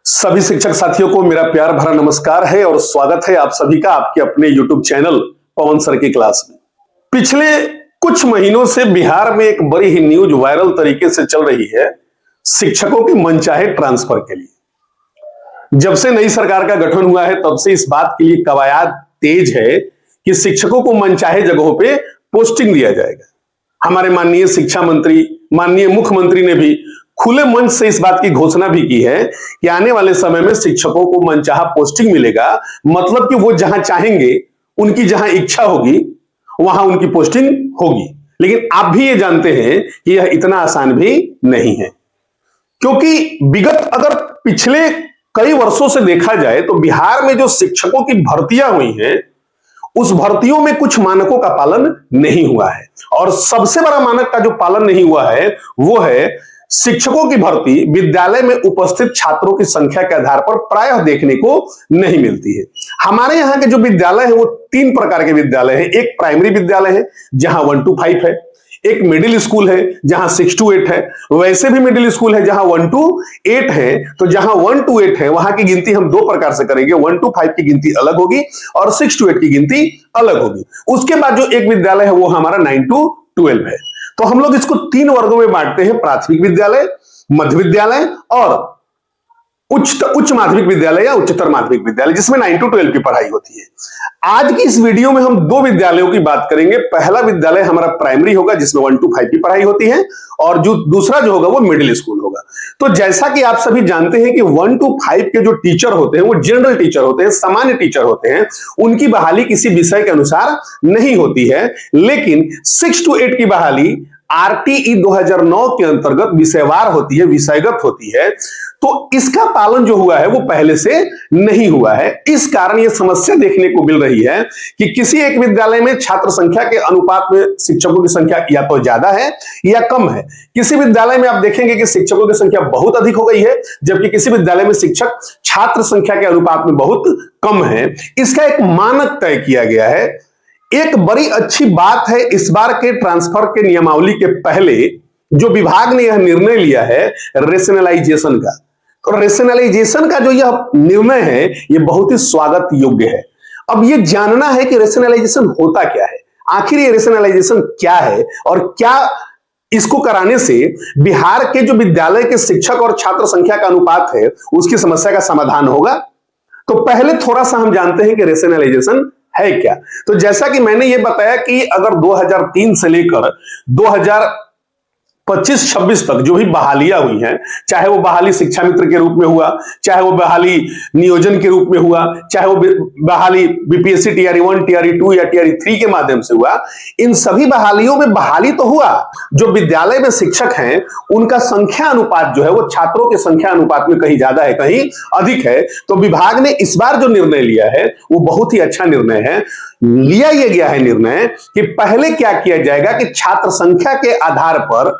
सभी शिक्षक साथियों को मेरा प्यार भरा नमस्कार है और स्वागत है आप सभी का आपके अपने YouTube चैनल पवन सर की क्लास में। पिछले कुछ महीनों से बिहार में एक बड़ी ही न्यूज वायरल तरीके से चल रही है शिक्षकों की मनचाहे ट्रांसफर के लिए। जब से नई सरकार का गठन हुआ है तब से इस बात के लिए कवायद तेज है कि शिक्षकों को मनचाहे जगहों पे पोस्टिंग दिया जाएगा। हमारे माननीय शिक्षा मंत्री, माननीय मुख्यमंत्री ने भी खुले मंच से इस बात की घोषणा भी की है कि आने वाले समय में शिक्षकों को मनचाहा पोस्टिंग मिलेगा। मतलब कि वो जहां चाहेंगे, उनकी जहां इच्छा होगी वहां उनकी पोस्टिंग होगी। लेकिन आप भी ये जानते हैं कि यह इतना आसान भी नहीं है, क्योंकि विगत अगर पिछले कई वर्षों से देखा जाए तो बिहार में जो शिक्षकों की भर्तियां हुई हैं उस भर्तियों में कुछ मानकों का पालन नहीं हुआ है। और सबसे बड़ा मानक का जो पालन नहीं हुआ है वो है शिक्षकों की भर्ती विद्यालय में उपस्थित छात्रों की संख्या के आधार पर प्रायः देखने को नहीं मिलती है। हमारे यहाँ के जो विद्यालय है वो तीन प्रकार के विद्यालय हैं। एक प्राइमरी विद्यालय है जहां 1 to 5 है, एक मिडिल स्कूल है जहां 6 to 8 है, वैसे भी मिडिल स्कूल है जहां 1 to 8 है। तो जहां 1 to 8 है वहां की गिनती हम दो प्रकार से करेंगे, 1 to 5 की गिनती अलग होगी और 6 to 8 की गिनती अलग होगी। उसके बाद जो एक विद्यालय है वो हमारा 9 to 12 है। तो हम लोग इसको तीन वर्गों में बांटते हैं, प्राथमिक विद्यालय, मध्य विद्यालय और उच्च माध्यमिक विद्यालय या उच्चतर माध्यमिक विद्यालय, जिसमें 9 to 12 की पढ़ाई होती है। आज की इस वीडियो में हम दो विद्यालयों की बात करेंगे। पहला विद्यालय हमारा प्राइमरी होगा जिसमें 1 to 5 की पढ़ाई होती है और जो दूसरा जो होगा वो मिडिल स्कूल होगा। तो जैसा कि आप सभी जानते हैं कि 1 to 5 के जो टीचर होते हैं वो जनरल टीचर होते हैं, सामान्य टीचर होते हैं। उनकी बहाली किसी विषय के अनुसार नहीं होती है, लेकिन 6 to 8 की बहाली आरटीई 2009 के अंतर्गत विषयवार होती है, विषयगत होती है। तो इसका पालन जो हुआ है वो पहले से नहीं हुआ है। इस कारण यह समस्या देखने को मिल रही है कि किसी एक विद्यालय में छात्र संख्या के अनुपात में शिक्षकों की संख्या या तो ज्यादा है या कम है। किसी विद्यालय में आप देखेंगे कि शिक्षकों की संख्या बहुत अधिक हो गई है, जबकि किसी विद्यालय में शिक्षक छात्र संख्या के अनुपात में बहुत कम है। इसका एक मानक तय किया गया है। एक बड़ी अच्छी बात है इस बार के ट्रांसफर के नियमावली के पहले जो विभाग ने यह निर्णय लिया है रेशनलाइजेशन का। तो रेशनलाइजेशन का जो यह निर्णय है ये बहुत ही स्वागत योग्य है। अब ये जानना है कि रेशनलाइजेशन होता क्या है, आखिर ये रेशनलाइजेशन क्या है और क्या इसको कराने से बिहार के जो विद्यालय के शिक्षक और छात्र संख्या का अनुपात है उसकी समस्या का समाधान होगा। तो पहले थोड़ा सा हम जानते हैं कि रेशनलाइजेशन है क्या। तो जैसा कि मैंने ये बताया कि अगर 2003 से लेकर 2025-26 तक जो भी बहालियां हुई हैं, चाहे वो बहाली शिक्षा मित्र के रूप में हुआ, चाहे वो बहाली नियोजन के रूप में हुआ, चाहे वो बहाली बीपीएससी टीआरई 1, टीआरई 2 या टीआरई 3 के माध्यम से हुआ, इन सभी बहालियों में बहाली तो हुआ। जो विद्यालय में शिक्षक हैं उनका संख्या अनुपात जो है वो छात्रों के संख्या अनुपात में कहीं ज्यादा है, कहीं अधिक है। तो विभाग ने इस बार जो निर्णय लिया है वो बहुत ही अच्छा निर्णय है। लिया यह गया है निर्णय कि पहले क्या किया जाएगा कि छात्र संख्या के आधार पर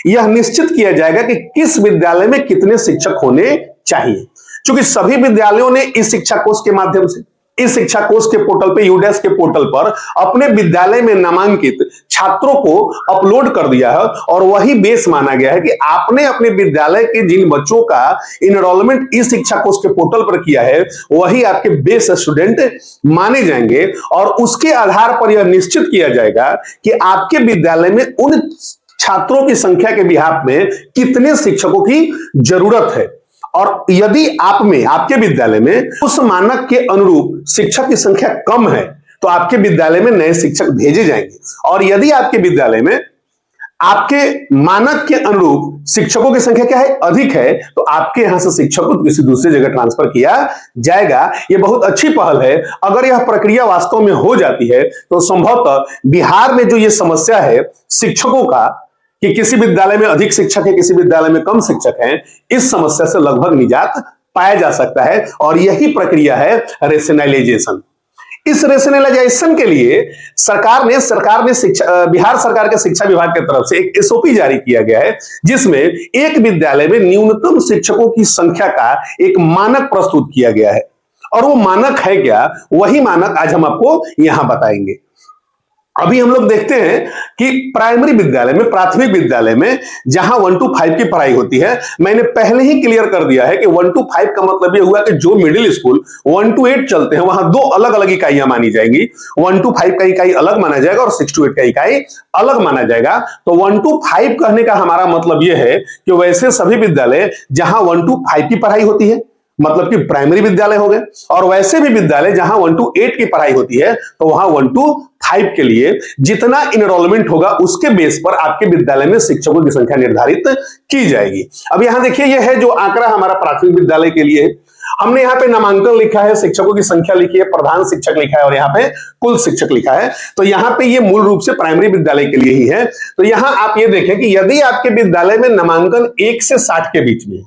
यह निश्चित किया जाएगा कि किस विद्यालय में कितने शिक्षक होने चाहिए। क्योंकि सभी विद्यालयों ने इस शिक्षा कोष के माध्यम से, इस शिक्षा कोष के पोर्टल पे, यूडेस के पोर्टल पर अपने विद्यालय में नामांकित छात्रों को अपलोड कर दिया है और वही बेस माना गया है कि आपने अपने विद्यालय के जिन बच्चों का इनरोलमेंट इस शिक्षा कोष के पोर्टल पर किया है वही आपके बेस स्टूडेंट माने जाएंगे। और उसके आधार पर यह निश्चित किया जाएगा कि आपके विद्यालय में उन छात्रों की संख्या के बिहाफ में कितने शिक्षकों की जरूरत है। और यदि आप में, आपके विद्यालय में उस मानक के अनुरूप शिक्षक की संख्या कम है तो आपके विद्यालय में नए शिक्षक भेजे जाएंगे। और यदि आपके विद्यालय में आपके मानक के अनुरूप शिक्षकों की संख्या क्या है, अधिक है, तो आपके यहां से शिक्षक को किसी दूसरी जगह ट्रांसफर किया जाएगा। यह बहुत अच्छी पहल है। अगर यह प्रक्रिया वास्तव में हो जाती है तो संभवतः बिहार में जो यह समस्या है शिक्षकों का कि किसी विद्यालय में अधिक शिक्षक है, किसी विद्यालय में कम शिक्षक हैं, इस समस्या से लगभग निजात पाया जा सकता है। और यही प्रक्रिया है रेशनलाइजेशन। इस रेशनलाइजेशन के लिए बिहार सरकार के शिक्षा विभाग की तरफ से एक एसओपी जारी किया गया है जिसमें एक विद्यालय में न्यूनतम शिक्षकों की संख्या का एक मानक प्रस्तुत किया गया है। और वो मानक है क्या, वही मानक आज हम आपको यहां बताएंगे। अभी हम लोग देखते हैं कि प्राइमरी विद्यालय में, प्राथमिक विद्यालय में जहां 1 to 5 की पढ़ाई होती है, मैंने पहले ही क्लियर कर दिया है कि 1 to 5 का मतलब यह हुआ कि जो मिडिल स्कूल 1 to 8 चलते हैं वहां दो अलग अलग इकाइयां मानी जाएंगी। 1 to 5 का इकाई अलग माना जाएगा और 6 to 8 का इकाई अलग माना जाएगा। तो 1 to 5 कहने का हमारा मतलब यह है कि वैसे सभी विद्यालय जहां 1 to 5 की पढ़ाई होती है, मतलब कि प्राइमरी विद्यालय हो गए, और वैसे भी विद्यालय जहां 1 to 8 की पढ़ाई होती है तो वहां 1 to 5 के लिए जितना इनरोलमेंट होगा उसके बेस पर आपके विद्यालय में शिक्षकों की संख्या निर्धारित की जाएगी। अब यहां देखिए, यह है जो आंकड़ा हमारा प्राथमिक विद्यालय के लिए है। हमने यहाँ पे नामांकन लिखा है, शिक्षकों की संख्या लिखी है, प्रधान शिक्षक लिखा है और यहाँ पे कुल शिक्षक लिखा है। तो यहाँ पे ये मूल रूप से प्राइमरी विद्यालय के लिए ही है। तो यहाँ आप ये देखें कि यदि आपके विद्यालय में नामांकन 1 से 60 के बीच में,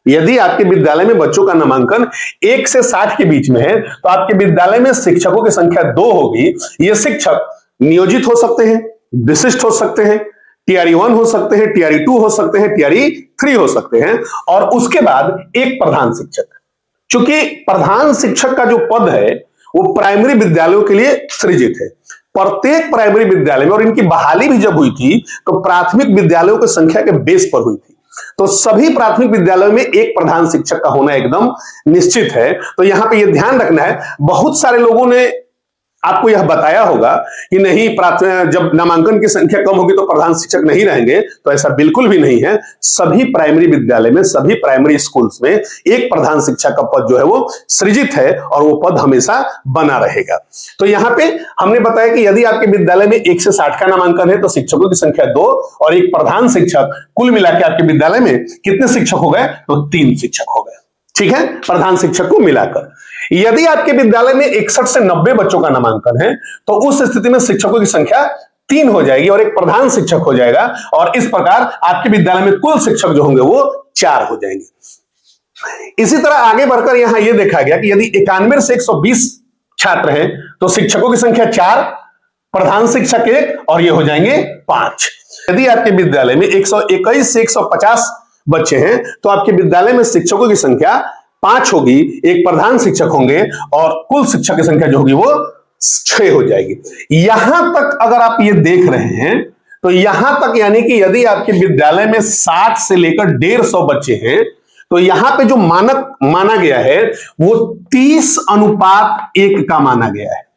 यदि आपके विद्यालय में बच्चों का नामांकन 1 से 60 के बीच में है तो आपके विद्यालय में शिक्षकों की संख्या 2 होगी। ये शिक्षक नियोजित हो सकते हैं, विशिष्ट हो सकते हैं, टीआरई 1 हो सकते हैं, टीआरई 2 हो सकते हैं, टीआरई 3 हो सकते हैं, और उसके बाद एक प्रधान शिक्षक। चूंकि प्रधान शिक्षक का जो पद है वो प्राइमरी विद्यालयों के लिए सृजित है। प्रत्येक प्राइमरी विद्यालय में, और इनकी बहाली भी जब हुई थी तो प्राथमिक विद्यालयों की संख्या के बेस पर हुई थी, तो सभी प्राथमिक विद्यालयों में एक प्रधान शिक्षक का होना एकदम निश्चित है। तो यहां पे ये ध्यान रखना है। बहुत सारे लोगों ने आपको यह बताया होगा कि नहीं, जब नामांकन की संख्या कम होगी तो प्रधान शिक्षक नहीं रहेंगे, तो ऐसा बिल्कुल भी नहीं है। सभी प्राइमरी विद्यालय में, सभी प्राइमरी स्कूल्स में एक प्रधान शिक्षक का पद जो है वो सृजित है और वो पद हमेशा बना रहेगा। तो यहाँ पे हमने बताया कि यदि आपके विद्यालय में 1 से 60 का नामांकन है तो शिक्षकों की संख्या 2 और एक प्रधान शिक्षक, कुल मिलाकर आपके विद्यालय में कितने शिक्षक हो गए? तो 3 शिक्षक हो गए। ठीक है, प्रधान शिक्षक को मिलाकर। यदि आपके विद्यालय में 61 से 90 बच्चों का नामांकन है तो उस स्थिति में शिक्षकों की संख्या 3 हो जाएगी और एक प्रधान शिक्षक हो जाएगा, और इस प्रकार आपके विद्यालय में कुल शिक्षक जो होंगे वो 4 हो जाएंगे। इसी तरह आगे बढ़कर यहां यह देखा गया कि यदि 91 से 120 छात्र हैं तो शिक्षकों की संख्या 4, प्रधान शिक्षक 1 और ये हो जाएंगे 5। यदि आपके विद्यालय में 121 से 150 बच्चे हैं तो आपके विद्यालय में शिक्षकों की संख्या 5 होगी, एक प्रधान शिक्षक होंगे और कुल शिक्षक की संख्या जो होगी वो 6 हो जाएगी। यहां तक अगर आप ये देख रहे हैं तो यहां तक यानी कि यदि आपके विद्यालय में 60 से लेकर 150 बच्चे हैं तो यहां पे जो मानक माना गया है वो 30:1 का माना गया है।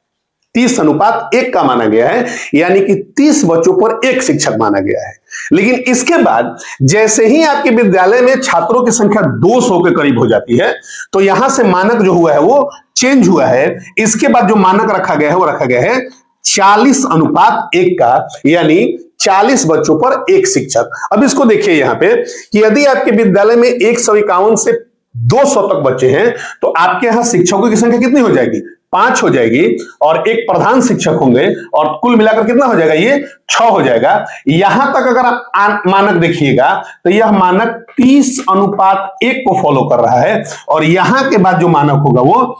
30:1 का माना गया है, यानी कि 30 बच्चों पर एक शिक्षक माना गया है। लेकिन इसके बाद जैसे ही आपके विद्यालय में छात्रों की संख्या 200 के करीब हो जाती है तो यहां से मानक जो हुआ है वो चेंज हुआ है। इसके बाद जो मानक रखा गया है वो रखा गया है 40:1 का, यानी 40 बच्चों पर एक शिक्षक। अब इसको देखिए यहां पे कि यदि आपके विद्यालय में 151 से 200 तक बच्चे हैं तो आपके यहां शिक्षकों की संख्या कितनी हो जाएगी? 5 हो जाएगी और एक प्रधान शिक्षक होंगे और कुल मिलाकर कितना हो जाएगा? ये 6 हो जाएगा। यहां तक अगर आप मानक देखिएगा तो यह मानक 30:1 को फॉलो कर रहा है और यहां के बाद जो मानक होगा वो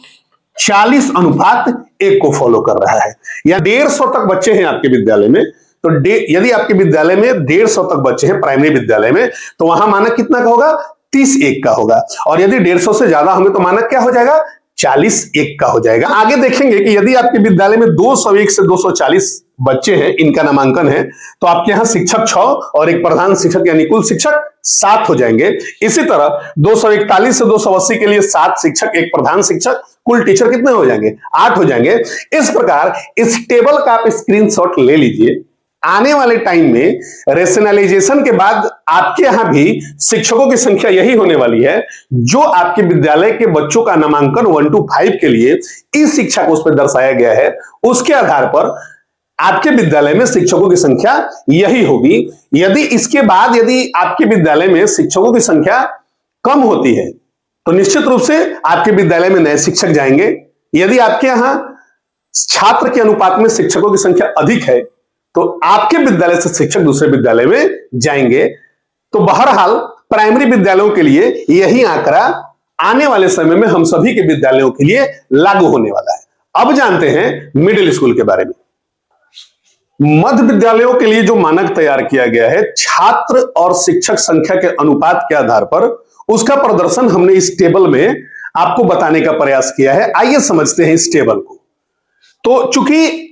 40:1 को फॉलो कर रहा है। या 150 तक बच्चे हैं आपके विद्यालय में तो यदि आपके विद्यालय में 150 तक बच्चे हैं प्राइमरी विद्यालय में तो वहां मानक कितना का होगा? 30:1 का होगा। और यदि 150 से ज्यादा होंगे तो मानक क्या हो जाएगा? 40:1 का हो जाएगा। आगे देखेंगे कि यदि आपके विद्यालय में 201 से 240 बच्चे हैं, इनका नामांकन है, तो आपके यहां शिक्षक 6 और एक प्रधान शिक्षक यानी कुल शिक्षक 7 हो जाएंगे। इसी तरह 241 से 280 के लिए 7 शिक्षक, एक प्रधान शिक्षक, कुल टीचर कितने हो जाएंगे? 8 हो जाएंगे। इस प्रकार इस टेबल का आप स्क्रीनशॉट ले लीजिए। आने वाले टाइम में रेशनलाइजेशन के बाद आपके यहां भी शिक्षकों की संख्या यही होने वाली है। जो आपके विद्यालय के बच्चों का नामांकन 1 to 5 के लिए इस शिक्षा कोष पर दर्शाया गया है, उसके आधार पर आपके विद्यालय में शिक्षकों की संख्या यही होगी। यदि इसके बाद यदि आपके विद्यालय में शिक्षकों की संख्या कम होती है तो निश्चित रूप से आपके विद्यालय में नए शिक्षक जाएंगे। यदि आपके यहां छात्र के अनुपात में शिक्षकों की संख्या अधिक है तो आपके विद्यालय से शिक्षक दूसरे विद्यालय में जाएंगे। तो बहरहाल प्राइमरी विद्यालयों के लिए यही आंकड़ा आने वाले समय में हम सभी के विद्यालयों के लिए लागू होने वाला है। अब जानते हैं मिडिल स्कूल के बारे में। मध्य विद्यालयों के लिए जो मानक तैयार किया गया है छात्र और शिक्षक संख्या के अनुपात के आधार पर, उसका प्रदर्शन हमने इस टेबल में आपको बताने का प्रयास किया है। आइए समझते हैं इस टेबल को। तो चूंकि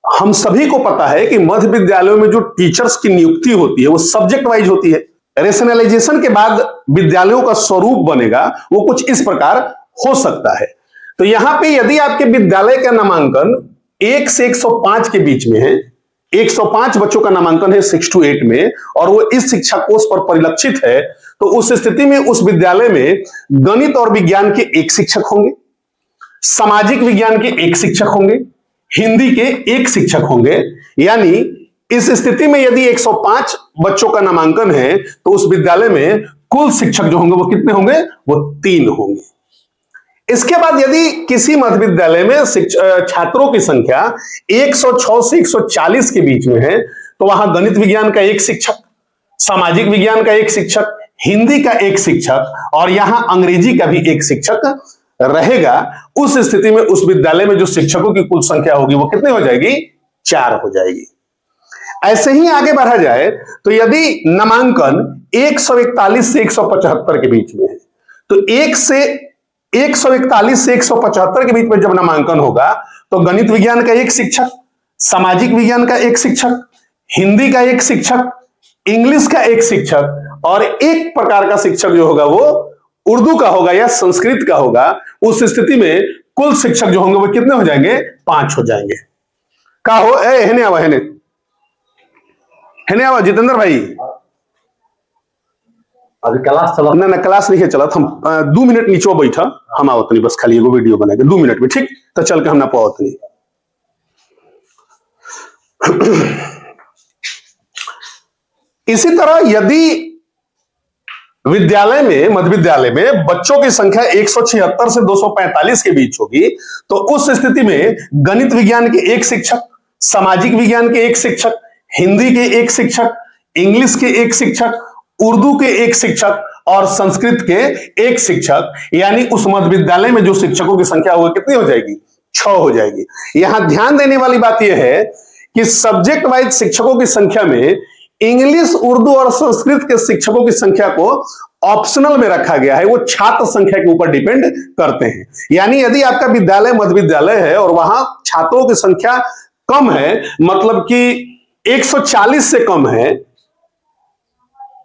हम सभी को पता है कि मध्य विद्यालयों में जो टीचर्स की नियुक्ति होती है वो सब्जेक्ट वाइज होती है। रेशनलाइजेशन के बाद विद्यालयों का स्वरूप बनेगा वो कुछ इस प्रकार हो सकता है। तो यहां पे यदि आपके विद्यालय का नामांकन 1 से 105 के बीच में है, 105 बच्चों का नामांकन है 6 to 8 में, और वो इस शिक्षा कोष पर परिलक्षित है, तो उस स्थिति में उस विद्यालय में गणित और विज्ञान के 1 शिक्षक होंगे, सामाजिक विज्ञान के 1 शिक्षक होंगे, हिंदी के 1 शिक्षक होंगे। यानी इस स्थिति में यदि 105 बच्चों का नामांकन है तो उस विद्यालय में कुल शिक्षक जो होंगे वो कितने होंगे? वो 3 होंगे। इसके बाद यदि किसी मध्य विद्यालय में छात्रों की संख्या 106 से 140 के बीच में है तो वहां गणित विज्ञान का 1 शिक्षक, सामाजिक विज्ञान का 1 शिक्षक, हिंदी का 1 शिक्षक और यहां अंग्रेजी का भी 1 शिक्षक रहेगा। उस स्थिति में उस विद्यालय में जो शिक्षकों की कुल संख्या होगी वो कितनी हो जाएगी? 4 हो जाएगी। ऐसे ही आगे बढ़ा जाए तो यदि नामांकन 141 से 175 के बीच में है तो 141 से 175 के बीच में जब नामांकन होगा तो गणित विज्ञान का 1 शिक्षक, सामाजिक विज्ञान का 1 शिक्षक, हिंदी का 1 शिक्षक, इंग्लिश का 1 शिक्षक और 1 प्रकार का शिक्षक जो होगा वो उर्दू का होगा या संस्कृत का होगा। उस स्थिति में कुल शिक्षक जो होंगे वो कितने हो जाएंगे? 5 हो जाएंगे। का हो हेने आवा, हेने आवा जितेंद्र भाई। अभी क्लास चला ना क्लास नहीं चला, हम 2 मिनट नीचे बैठा, हम आवत नहीं, बस खाली एगो वीडियो बनाएंगे 2 मिनट में, ठीक? तो चल के हम ना पावत नहीं। इसी तरह यदि विद्यालय में, मध्य विद्यालय में बच्चों की संख्या 176 से 245 के बीच होगी तो उस स्थिति में गणित विज्ञान के 1 शिक्षक, सामाजिक विज्ञान के 1 शिक्षक, हिंदी के 1 शिक्षक, इंग्लिश के 1 शिक्षक, उर्दू के 1 शिक्षक और संस्कृत के 1 शिक्षक, यानी उस मध्य विद्यालय में जो शिक्षकों की संख्या होगी कितनी हो जाएगी? 6 हो जाएगी। यहां ध्यान देने वाली बात यह है कि सब्जेक्ट वाइज शिक्षकों की संख्या में इंग्लिश, उर्दू और संस्कृत के शिक्षकों की संख्या को ऑप्शनल में रखा गया है, वो छात्र संख्या के ऊपर डिपेंड करते हैं। यानी यदि आपका विद्यालय मध्य विद्यालय है और वहां छात्रों की संख्या कम है, मतलब कि 140 से कम है,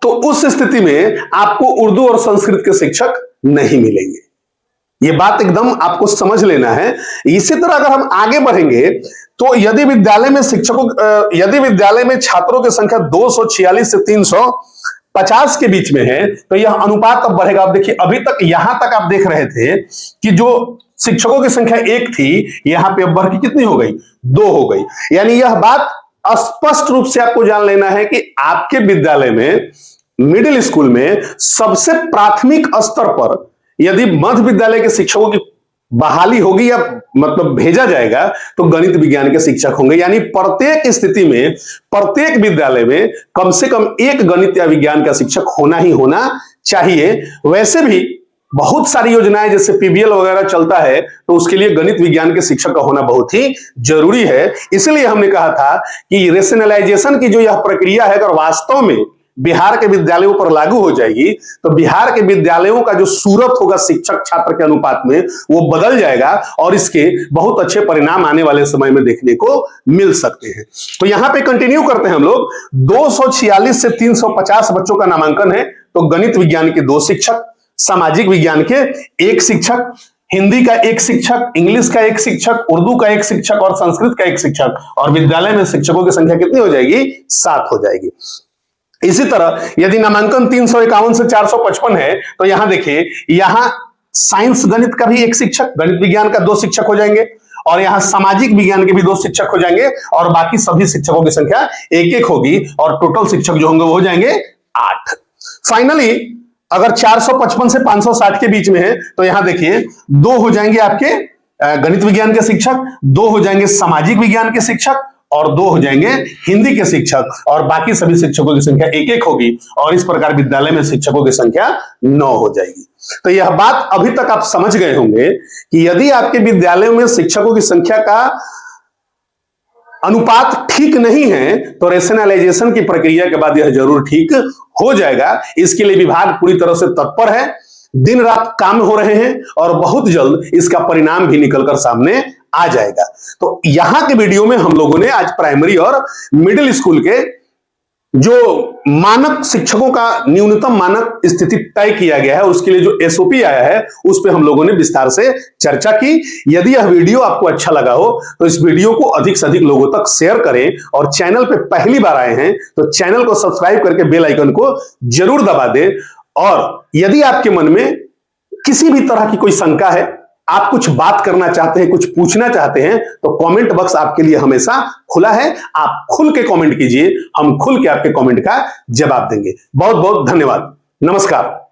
तो उस स्थिति में आपको उर्दू और संस्कृत के शिक्षक नहीं मिलेंगे। ये बात एकदम आपको समझ लेना है। इसी तरह अगर हम आगे बढ़ेंगे तो यदि विद्यालय में यदि विद्यालय में छात्रों की संख्या 246 से 350 के बीच में है तो यह अनुपात अब बढ़ेगा। अब देखिए, अभी तक यहां तक आप देख रहे थे कि जो शिक्षकों की संख्या 1 थी, यहां पे अब बढ़ के कितनी हो गई? 2 हो गई। यानी यह बात स्पष्ट रूप से आपको जान लेना है कि आपके विद्यालय में, मिडिल स्कूल में सबसे प्राथमिक स्तर पर यदि मध्य विद्यालय के शिक्षकों की बहाली होगी या मतलब भेजा जाएगा तो गणित विज्ञान के शिक्षक होंगे। यानी प्रत्येक स्थिति में, प्रत्येक विद्यालय में कम से कम 1 गणित या विज्ञान का शिक्षक होना ही होना चाहिए। वैसे भी बहुत सारी योजनाएं जैसे पीबीएल वगैरह चलता है तो उसके लिए गणित विज्ञान के शिक्षक का होना बहुत ही जरूरी है। इसलिए हमने कहा था कि रेशनलाइजेशन की जो यह प्रक्रिया है अगर वास्तव में बिहार के विद्यालयों पर लागू हो जाएगी तो बिहार के विद्यालयों का जो सूरत होगा शिक्षक छात्र के अनुपात में वो बदल जाएगा और इसके बहुत अच्छे परिणाम आने वाले समय में देखने को मिल सकते हैं। तो यहां पे कंटिन्यू करते हैं हम लोग। 246 से 350 बच्चों का नामांकन है तो गणित विज्ञान के 2 शिक्षक, सामाजिक विज्ञान के 1 शिक्षक, हिंदी का 1 शिक्षक, इंग्लिश का 1 शिक्षक, उर्दू का 1 शिक्षक और संस्कृत का 1 शिक्षक, और विद्यालय में शिक्षकों की संख्या कितनी हो जाएगी? 7 हो जाएगी। इसी तरह यदि नामांकन 351 से 455 है तो यहां देखिए, यहां साइंस गणित का भी 1 शिक्षक, गणित विज्ञान का 2 शिक्षक हो जाएंगे और यहां सामाजिक विज्ञान के भी 2 शिक्षक हो जाएंगे और बाकी सभी शिक्षकों की संख्या 1-1 होगी और टोटल शिक्षक जो होंगे वो हो जाएंगे 8। फाइनली अगर 455 से 560 के बीच में है तो यहां देखिए 2 हो जाएंगे आपके गणित विज्ञान के शिक्षक, 2 हो जाएंगे सामाजिक विज्ञान के शिक्षक और 2 हो जाएंगे हिंदी के शिक्षक और बाकी सभी शिक्षकों की संख्या 1-1 होगी और इस प्रकार विद्यालय में शिक्षकों की संख्या 9 हो जाएगी। तो यह बात अभी तक आप समझ गए होंगे कि यदि आपके विद्यालयों में शिक्षकों की संख्या का अनुपात ठीक नहीं है तो रेशनलाइजेशन की प्रक्रिया के बाद यह जरूर ठीक हो जाएगा। इसके लिए विभाग पूरी तरह से तत्पर है, दिन रात काम हो रहे हैं और बहुत जल्द इसका परिणाम भी निकलकर सामने आ जाएगा। तो यहां के वीडियो में हम लोगों ने आज प्राइमरी और मिडिल स्कूल के जो मानक शिक्षकों का न्यूनतम मानक स्थिति तय किया गया है, उसके लिए जो एसओपी आया है, उस पर हम लोगों ने विस्तार से चर्चा की। यदि यह वीडियो आपको अच्छा लगा हो तो इस वीडियो को अधिक से अधिक लोगों तक शेयर करें, और चैनल पे पहली बार आए हैं तो चैनल को सब्सक्राइब करके बेल आइकन को जरूर दबा दें। और यदि आपके मन में किसी भी तरह की कोई शंका है, आप कुछ बात करना चाहते हैं, कुछ पूछना चाहते हैं, तो कमेंट बॉक्स आपके लिए हमेशा खुला है। आप खुल के कमेंट कीजिए, हम खुल के आपके कमेंट का जवाब देंगे। बहुत बहुत धन्यवाद। नमस्कार।